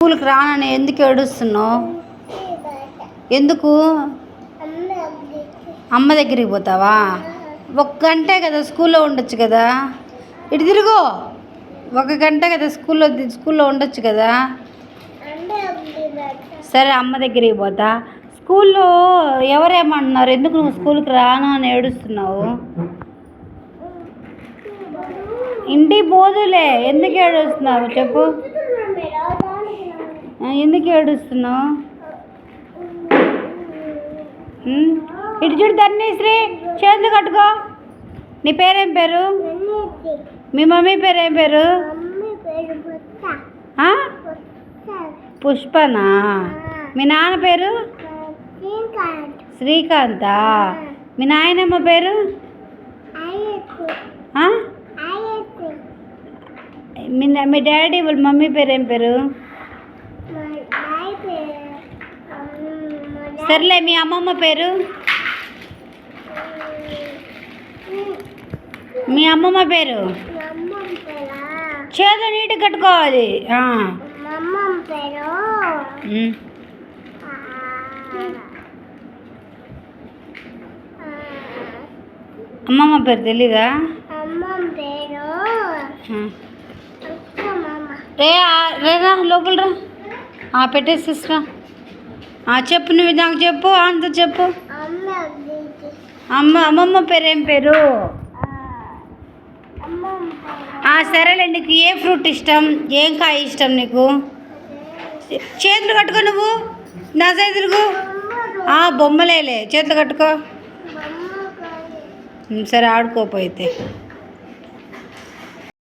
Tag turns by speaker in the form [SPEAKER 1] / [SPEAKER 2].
[SPEAKER 1] స్కూల్కి రానని ఎందుకు ఏడుస్తున్నావు? ఎందుకు? అమ్మ దగ్గరికి పోతావా? 1 గంటే కదా స్కూల్లో ఉండొచ్చు కదా. ఇటు తిరుగు. 1 గంట కదా స్కూల్లో ఉండొచ్చు కదా. సరే అమ్మ దగ్గరికి పోతా. స్కూల్లో ఎవరేమన్నారు? ఎందుకు నువ్వు స్కూల్కి రాను అని ఏడుస్తున్నావు? ఇంటికి పోదులే, ఎందుకు ఏడుస్తున్నావు చెప్పు. ఎందుకు ఏడుస్తున్నావు? ఇటు చూడు ధన్యశ్రీ, చేతులు కట్టుకో. నీ పేరేం పేరు? మీ మమ్మీ పేరేం పేరు? పుష్పనా? మీ నాన్న పేరు? శ్రీకాంతా? మీ నాయనమ్మ పేరు? మీ డాడీ వాళ్ళ మమ్మీ పేరేం పేరు? సర్లే, మీ అమ్మమ్మ పేరు? మీ అమ్మమ్మ పేరు? చేతులు నీట్గా కట్టుకోవాలి. అమ్మమ్మ పేరు తెలీదా? రేరా లోపల రా, పెట్టేసిరా. చెప్పు, నువ్వు నాకు చెప్పు, అంత చెప్పు. అమ్మమ్మ పేరు ఏం పేరు? సరేలే, నీకు ఏ ఫ్రూట్ ఇష్టం, ఏం కాయ ఇష్టం నీకు? చేతులు కట్టుకో, నువ్వు నా సైడ్ తిరుగు. బొమ్మలేలే, చేతులు కట్టుకో. సరే ఆడుకోపోయితే.